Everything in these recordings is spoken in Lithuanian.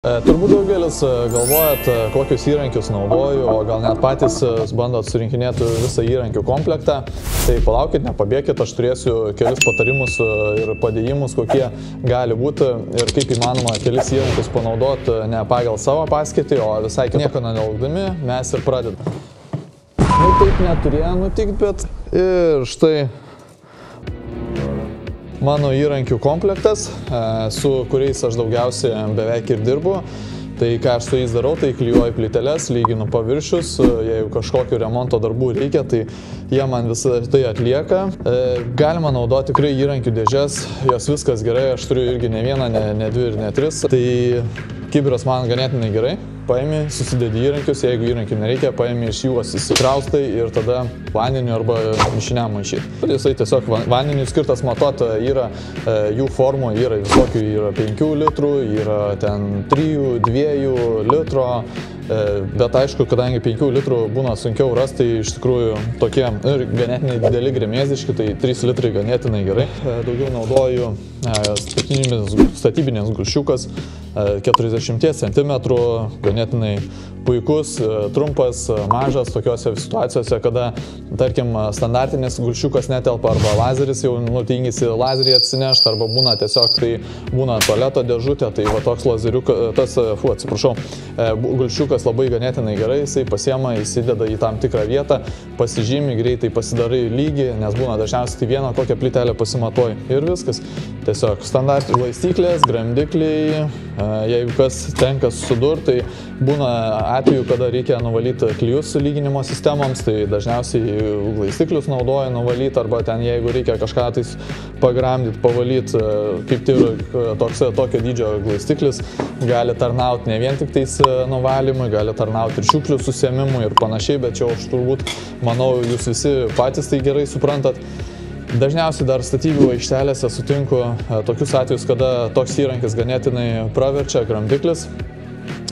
Turbūt daugelis galvojat, kokius įrankius naudoju, o gal net patys bandot surinkinėti visą įrankių komplektą. Tai palaukit, nepabėkit, aš turėsiu kelis patarimus ir padėjimus, kokie gali būti ir kaip įmanoma kelis įrankius panaudoti ne pagal savo paskirtį, o visai nieko nelaukdami mes ir pradedame. Nu taip neturėjo nutikti, bet ir štai mano įrankių komplektas, su kuriais aš daugiausiai beveik ir dirbu. Tai ką aš su jais darau, tai klijuoju plyteles, lyginu paviršius, jeigu kažkokiu remonto darbų reikia, tai jie man visą tai atlieka. Galima naudoti tikrai įrankių dėžes, jos viskas gerai, aš turiu irgi ne vieną, ne dvi ir ne tris. Tai kibiras man ganėtinai gerai. Paimi, susidedi įrankius, jeigu įrankių nereikia, paimi iš juos įsikraustai ir tada vandeniu arba mišiniam maišyti. Jisai tiesiog vandeniu skirtas matuoti, yra jų formų, yra visokių, yra 5 litrų, yra ten 3, 2 litro, bet aišku, kadangi 5 litrų būna sunkiau rasti, tai iš tikrųjų tokie ir ganėtinai dideli gremėziški, tai 3 litrai ganėtinai gerai. Daugiau naudoju statybinės gulščiukas, 40 cm, ganėtinai puikus, trumpas, mažas tokiose situacijose, kada, tarkim, standartinis gulščiukas netelpa arba lazeris jau tingisi lazerį atsinešti, arba būna tiesiog tai būna tualeto dėžutė, tai va toks lazeriukas, gulščiukas labai ganėtinai gerai, jisai pasiema, įsideda į tam tikrą vietą, pasižymi, greitai pasidarai lygį, nes būna dažniausiai tai vieną kokią plytelę pasimatuoji ir viskas. Tiesiog standartiniai glaistyklės, gramdikliai, jeigu kas tenka susidurti, tai būna atveju, kada reikia nuvalyti klijus lyginimo sistemoms, tai dažniausiai glaistiklius naudoja nuvalyti, arba ten jeigu reikia kažką tais pagramdyti, pavalyti, kaip tai tokio dydžio glaistiklis gali tarnauti ne vien tik tais nuvalymui, gali tarnauti ir šiukšlių susiėmimui ir panašiai, bet čia aš turbūt, manau, jūs visi patys tai gerai suprantat. Dažniausiai dar statybų aikštelėse sutinku tokius atvejus, kada toks įrankis ganėtinai praverčia gramdiklis.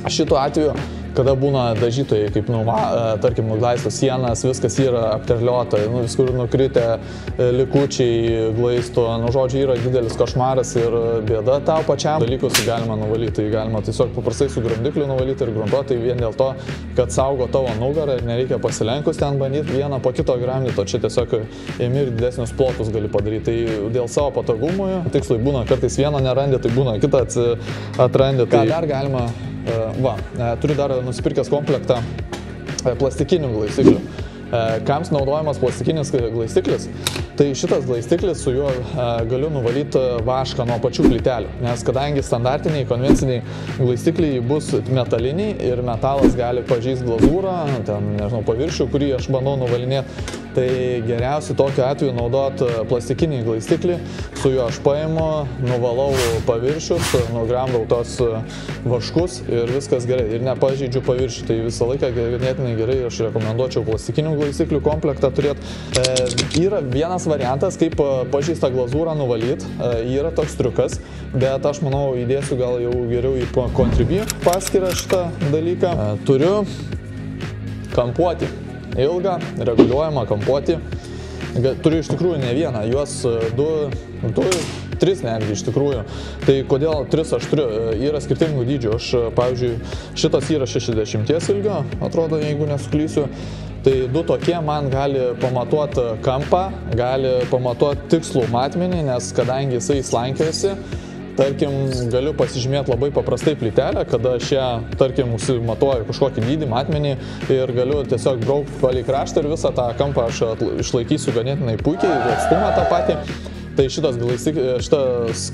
Šituo atveju, kada būna dažytojai, kaip tarkim, nuglaisto sienas, viskas yra apterliota, viskur nukritę likučiai glaisto, žodžiu, yra didelis košmaras ir bėda tau pačiam. Dalykus galima nuvalyti, tai galima tiesiog paprastai su gramdikliu nuvalyti ir gruntuoti, tai vien dėl to, kad saugo tavo nugarą ir nereikia pasilenkus ten bandyti vieną po kito gramdyti, o čia tiesiog ėmi ir didesnius plotus gali padaryti. Tai dėl savo patogumui, tikslai būna kartais vieną nerandi, tai būna kitą atrandi. Ką dar galima? Turiu dar nusipirkęs komplektą plastikinių glaistiklių. Kams naudojamas plastikinis glaistiklis? Tai šitas glaistiklis, su juo galiu nuvalyti vašką nuo pačių plytelių, nes kadangi standartiniai, konvenciniai glaistikliai bus metaliniai ir metalas gali pažeisti glazūrą, ten, nežinau, paviršių, kurį aš bandau nuvalinėti, tai geriausiai tokiu atveju naudoti plastikinį glaistiklį, su juo aš paimu, nuvalau paviršius, nugramdau tos vaškus ir viskas gerai, ir nepažeidžiu paviršių, tai visą laiką ganėtinai gerai, aš rekomenduočiau plastikinių glaistiklių komplektą turėti. Yra vienas variantas, kaip pažeistą glazūrą nuvalyti, yra toks triukas, bet aš manau įdėsiu gal jau geriau į Contribui paskyrą šitą dalyką. Turiu kampuotį, ilgą, reguliuojamą kampuotį. Turiu iš tikrųjų ne vieną, juos 3 netgi iš tikrųjų. Tai kodėl 3 aš turiu, yra skirtingų dydžių. Aš, pavyzdžiui, šitas yra 60 ilgio, atrodo, jeigu nesuklysiu. Tai 2 tokie man gali pamatuoti kampą, gali pamatuoti tikslų matmenį, nes kadangi jisai slankiojasi, tarkim, galiu pasižymėti labai paprastai plytelę, kada aš ją, tarkim, užsimatuoju kažkokį dydį, matmenį ir galiu tiesiog braukti palei kraštą ir visą tą kampą aš išlaikysiu ganėtinai puikiai, atstumą tą patį. Tai šitas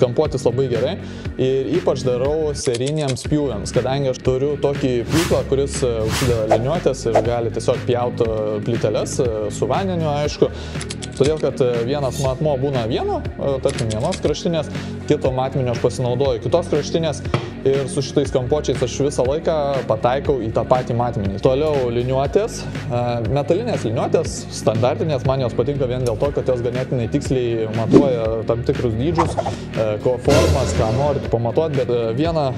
kampuotis labai gerai ir ypač darau serijiniams pjūviams, kadangi aš turiu tokį pjūklą, kuris užsideda liniuotės ir gali tiesiog pjauti plyteles su vandeniu, aišku. Todėl, kad vienas matmuo būna vieno, tarkim, vienos kraštinės, kito matmenio aš pasinaudoju kitos kraštinės ir su šitais kampuočiais aš visą laiką pataikau į tą patį matmenį. Toliau liniuotės. Metalinės liniuotės, standartinės, man jos patinka vien dėl to, kad jos ganėtinai tiksliai matuoja tam tikrus dydžius, ko formas, ką norit pamatuoti, bet vieną,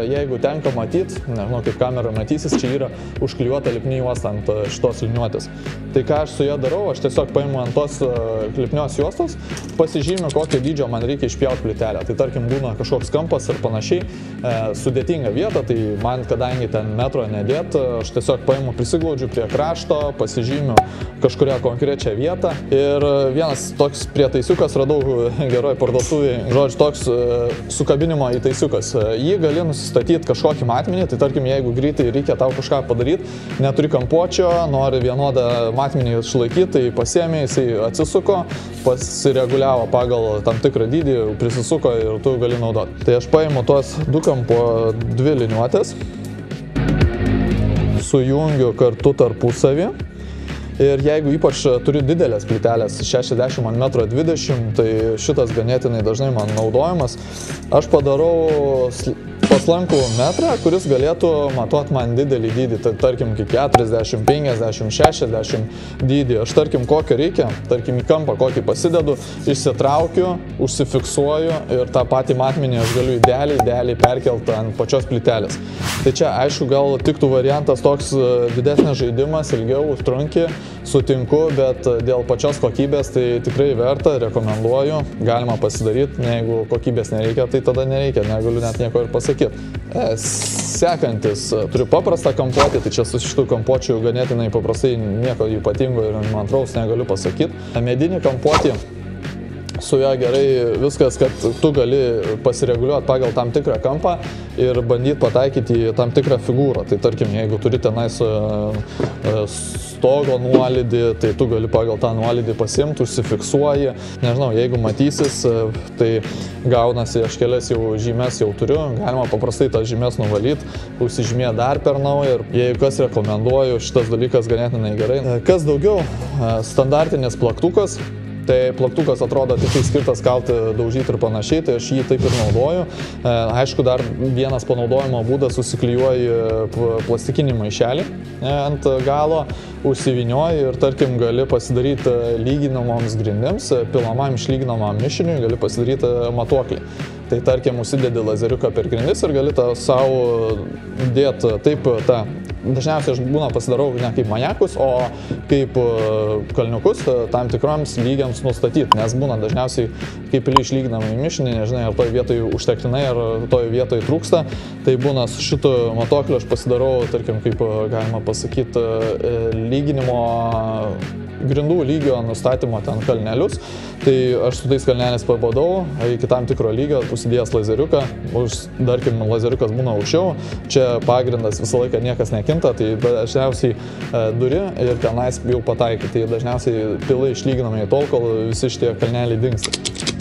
jeigu tenka matyti, nežinau kaip kamera matysis, čia yra užklijuota lipni juosta ant šitos liniuotės. Tai ką aš su ją darau, aš tiesiog paimu ant tos lipnios juostos, pasižymiu, kokio dydžio man reikia išpjauti plytelę. Tai tarkim būna kažkoks kampas ir panašiai, sudėtingą vietą, tai man, kadangi ten metro nedėt, aš tiesiog paimu, prisiglaudžiu prie krašto, pasižymiu kažkurią konkrečią vietą ir vienas toks prietaisiukas radau geroj parduotuvėje, žodžiu, toks sukabinimo įtaisiukas. Jį gali nusistatyti kažkokį matmenį, tai tarkim, jeigu greitai reikia tau kažką padaryti, neturi kampuočio, nori vienodą matmenį išlaikyti, tai pasiėmė, jisai atsisuko, pasireguliavo pagal tam tikrą dydį, prisisuko ir tu gali naudoti. Tai aš paimu tuos du kampo dvi liniuotės, sujungiu kartu tarpusavį ir jeigu ypač turiu didelės plytelės 60 ant 1,20 m, tai šitas ganėtinai dažnai man naudojamas, aš padarau paslankų metrą, kuris galėtų matuoti man didelį dydį, tai tarkim iki 40, 50, 60 dydį. Aš tarkim kokio reikia, tarkim į kampą kokį pasidedu, išsitraukiu, užsifiksuoju ir tą patį matmenį aš galiu idealiai perkelti ant pačios plytelės. Tai čia aišku gal tiktų variantas toks didesnis žaidimas, ilgiau užtrunki, sutinku, bet dėl pačios kokybės tai tikrai verta, rekomenduoju, galima pasidaryti, jeigu kokybės nereikia, tai tada nereikia, negaliu net nieko ir pasakyti. Sekantis, turiu paprastą kampuotį, tai čia su šitų kampuočių ganėtinai paprastai nieko ypatingo ir įmantraus negaliu pasakyti. Medinį kampuotį, su juo gerai viskas, kad tu gali pasireguliuoti pagal tam tikrą kampą ir bandyti pataikyti į tam tikrą figūrą. Tai tarkim, jeigu turi tenais stogo nuolydį, tai tu gali pagal tą nuolydį pasiimti, užsifiksuoji. Nežinau, jeigu matysis, tai gaunasi, aš kelias jau žymės jau turiu, galima paprastai tas žymės nuvalyti, užsižymėti dar per naują ir jeigu kas rekomenduoju, šitas dalykas ganėtinai gerai. Kas daugiau, standartinis plaktukas. Tai plaktukas atrodo tik skirtas kalti, daužyti ir panašiai, tai aš jį taip ir naudoju. Aišku, dar vienas panaudojimo būdas, susiklijuoji plastikinį maišelį ant galo, užsivinioji ir tarkim gali pasidaryti lyginamoms grindims, pilamam išlyginamam mišiniui gali pasidaryti matuoklį. Tai tarkim, užsidedi lazeriuką per grindis ir gali savo dėti taip tą. Dažniausiai aš būna pasidarau ne kaip maniakus, o kaip kalniukus tam tikroms lygiams nustatyti, nes būna dažniausiai kaip pili išlyginamą į mišinį, nežinai, ar toj vietoj užtektinai, ar toj vietoj trūksta. Tai būna su šitu matuokliu aš pasidarau, tarkim, kaip galima pasakyti, lyginimo grindų lygio nustatymo ten kalnelius. Tai aš su tais kalneliais pabadau iki tam tikro lygio, užsidėjęs lazeriuką, darkim, lazeriukas būna aukščiau, čia pagrindas visą laiką niekas nekinta, tai dažniausiai duri ir tenais jau pataikai, tai dažniausiai pilai išlyginamai tol, kol visi šitie kalneliai dingsta.